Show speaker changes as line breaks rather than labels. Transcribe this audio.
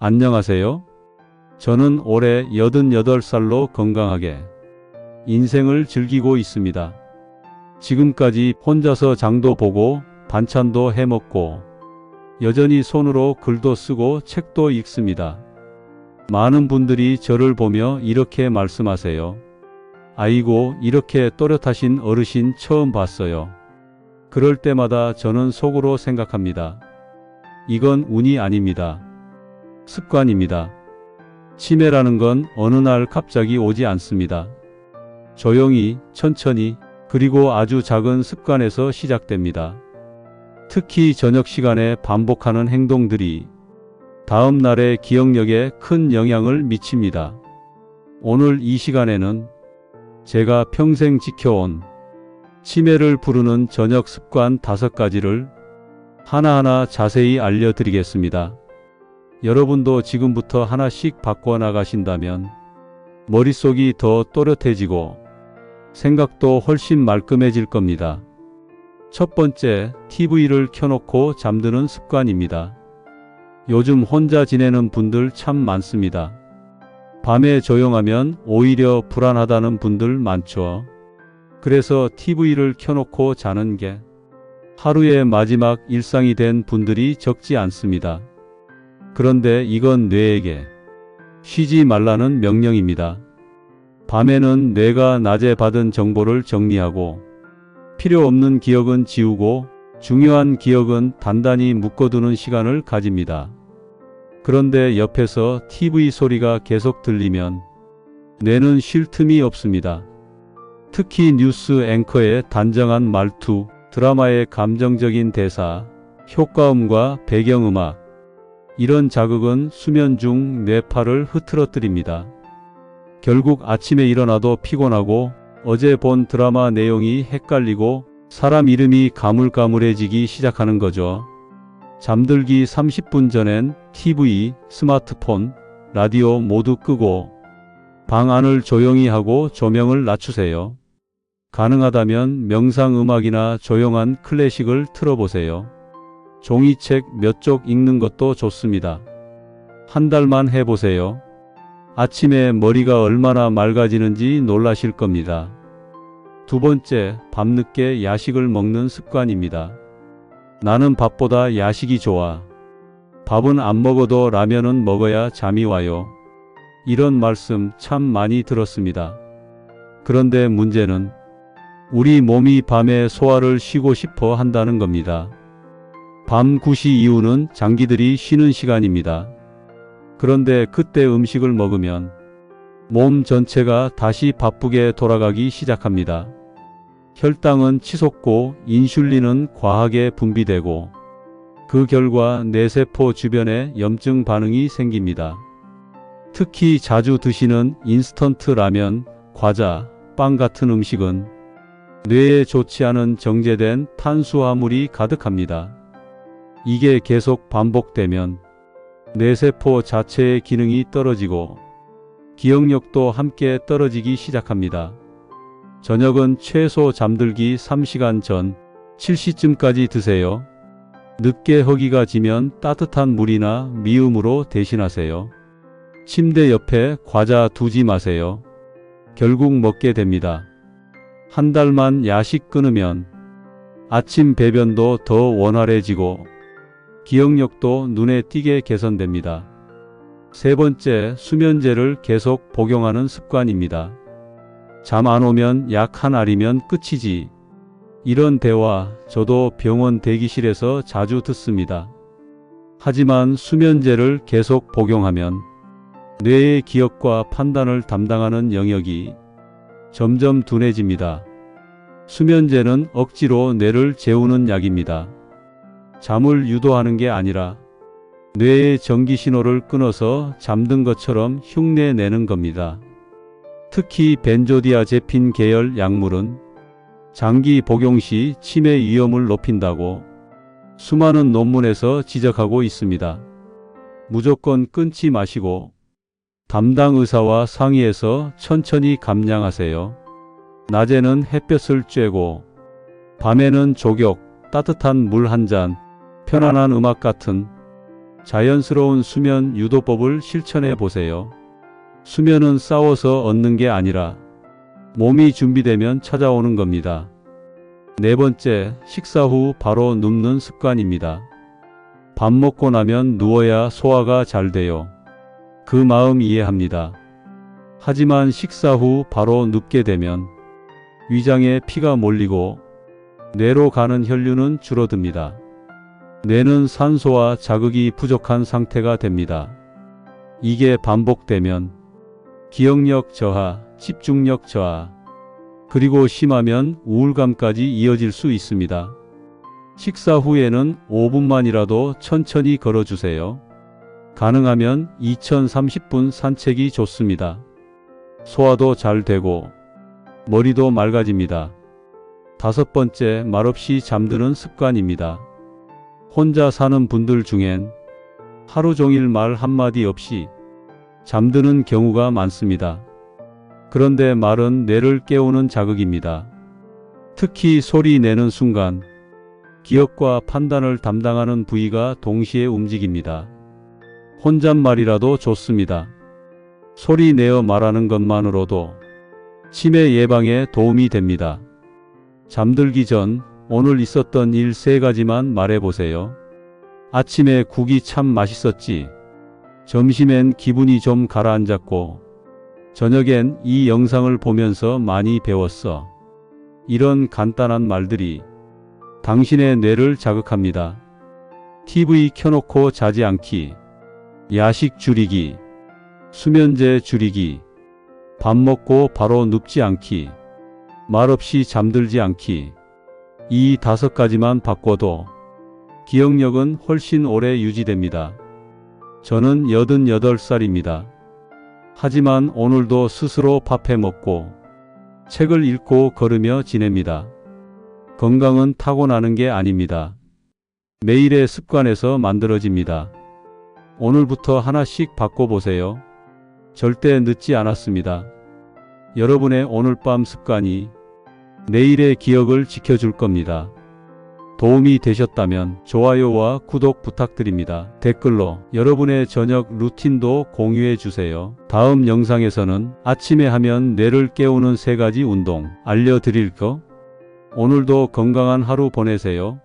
안녕하세요. 저는 올해 88살로 건강하게 인생을 즐기고 있습니다. 지금까지 혼자서 장도 보고 반찬도 해먹고 여전히 손으로 글도 쓰고 책도 읽습니다. 많은 분들이 저를 보며 이렇게 말씀하세요. 아이고, 이렇게 또렷하신 어르신 처음 봤어요. 그럴 때마다 저는 속으로 생각합니다. 이건 운이 아닙니다. 습관입니다. 치매라는 건 어느 날 갑자기 오지 않습니다. 조용히, 천천히, 그리고 아주 작은 습관에서 시작됩니다. 특히 저녁 시간에 반복하는 행동들이 다음 날의 기억력에 큰 영향을 미칩니다. 오늘 이 시간에는 제가 평생 지켜온 치매를 부르는 저녁 습관 5가지를 하나하나 자세히 알려드리겠습니다. 여러분도 지금부터 하나씩 바꿔나가신다면 머릿속이 더 또렷해지고 생각도 훨씬 말끔해질 겁니다. 첫 번째, TV를 켜놓고 잠드는 습관입니다. 요즘 혼자 지내는 분들 참 많습니다. 밤에 조용하면 오히려 불안하다는 분들 많죠. 그래서 TV를 켜놓고 자는 게 하루의 마지막 일상이 된 분들이 적지 않습니다. 그런데 이건 뇌에게 쉬지 말라는 명령입니다. 밤에는 뇌가 낮에 받은 정보를 정리하고 필요 없는 기억은 지우고 중요한 기억은 단단히 묶어두는 시간을 가집니다. 그런데 옆에서 TV 소리가 계속 들리면 뇌는 쉴 틈이 없습니다. 특히 뉴스 앵커의 단정한 말투, 드라마의 감정적인 대사, 효과음과 배경음악, 이런 자극은 수면 중 뇌파를 흐트러뜨립니다. 결국 아침에 일어나도 피곤하고 어제 본 드라마 내용이 헷갈리고 사람 이름이 가물가물해지기 시작하는 거죠. 잠들기 30분 전엔 TV, 스마트폰, 라디오 모두 끄고 방 안을 조용히 하고 조명을 낮추세요. 가능하다면 명상 음악이나 조용한 클래식을 틀어보세요. 종이책 몇 쪽 읽는 것도 좋습니다. 한 달만 해보세요. 아침에 머리가 얼마나 맑아지는지 놀라실 겁니다. 두 번째, 밤늦게 야식을 먹는 습관입니다. 나는 밥보다 야식이 좋아. 밥은 안 먹어도 라면은 먹어야 잠이 와요. 이런 말씀 참 많이 들었습니다. 그런데 문제는 우리 몸이 밤에 소화를 쉬고 싶어 한다는 겁니다. 밤 9시 이후는 장기들이 쉬는 시간입니다. 그런데 그때 음식을 먹으면 몸 전체가 다시 바쁘게 돌아가기 시작합니다. 혈당은 치솟고 인슐린은 과하게 분비되고 그 결과 뇌세포 주변에 염증 반응이 생깁니다. 특히 자주 드시는 인스턴트 라면, 과자, 빵 같은 음식은 뇌에 좋지 않은 정제된 탄수화물이 가득합니다. 이게 계속 반복되면 뇌세포 자체의 기능이 떨어지고 기억력도 함께 떨어지기 시작합니다. 저녁은 최소 잠들기 3시간 전 7시쯤까지 드세요. 늦게 허기가 지면 따뜻한 물이나 미음으로 대신하세요. 침대 옆에 과자 두지 마세요. 결국 먹게 됩니다. 한 달만 야식 끊으면 아침 배변도 더 원활해지고 기억력도 눈에 띄게 개선됩니다. 세 번째, 수면제를 계속 복용하는 습관입니다. 잠 안 오면 약 한 알이면 끝이지. 이런 대화 저도 병원 대기실에서 자주 듣습니다. 하지만 수면제를 계속 복용하면 뇌의 기억과 판단을 담당하는 영역이 점점 둔해집니다. 수면제는 억지로 뇌를 재우는 약입니다. 잠을 유도하는 게 아니라 뇌의 전기 신호를 끊어서 잠든 것처럼 흉내 내는 겁니다. 특히 벤조디아제핀 계열 약물은 장기 복용 시 치매 위험을 높인다고 수많은 논문에서 지적하고 있습니다. 무조건 끊지 마시고 담당 의사와 상의해서 천천히 감량하세요. 낮에는 햇볕을 쬐고 밤에는 조격, 따뜻한 물 한 잔, 편안한 음악 같은 자연스러운 수면 유도법을 실천해 보세요. 수면은 싸워서 얻는 게 아니라 몸이 준비되면 찾아오는 겁니다. 네 번째, 식사 후 바로 눕는 습관입니다. 밥 먹고 나면 누워야 소화가 잘 돼요. 그 마음 이해합니다. 하지만 식사 후 바로 눕게 되면 위장에 피가 몰리고 뇌로 가는 혈류는 줄어듭니다. 뇌는 산소와 자극이 부족한 상태가 됩니다. 이게 반복되면 기억력 저하, 집중력 저하, 그리고 심하면 우울감까지 이어질 수 있습니다. 식사 후에는 5분만이라도 천천히 걸어주세요. 가능하면 2030분 산책이 좋습니다. 소화도 잘 되고 머리도 맑아집니다. 다섯 번째, 말없이 잠드는 습관입니다. 혼자 사는 분들 중엔 하루 종일 말 한마디 없이 잠드는 경우가 많습니다. 그런데 말은 뇌를 깨우는 자극입니다. 특히 소리 내는 순간 기억과 판단을 담당하는 부위가 동시에 움직입니다. 혼잣말이라도 좋습니다. 소리 내어 말하는 것만으로도 치매 예방에 도움이 됩니다. 잠들기 전 오늘 있었던 일 3가지만 말해보세요. 아침에 국이 참 맛있었지. 점심엔 기분이 좀 가라앉았고, 저녁엔 이 영상을 보면서 많이 배웠어. 이런 간단한 말들이 당신의 뇌를 자극합니다. TV 켜놓고 자지 않기, 야식 줄이기, 수면제 줄이기, 밥 먹고 바로 눕지 않기, 말없이 잠들지 않기. 이 5가지만 바꿔도 기억력은 훨씬 오래 유지됩니다. 저는 88살입니다. 하지만 오늘도 스스로 밥해 먹고 책을 읽고 걸으며 지냅니다. 건강은 타고나는 게 아닙니다. 매일의 습관에서 만들어집니다. 오늘부터 하나씩 바꿔보세요. 절대 늦지 않았습니다. 여러분의 오늘 밤 습관이 내일의 기억을 지켜줄 겁니다. 도움이 되셨다면 좋아요와 구독 부탁드립니다. 댓글로 여러분의 저녁 루틴도 공유해 주세요. 다음 영상에서는 아침에 하면 뇌를 깨우는 3가지 운동 알려드릴 거. 오늘도 건강한 하루 보내세요.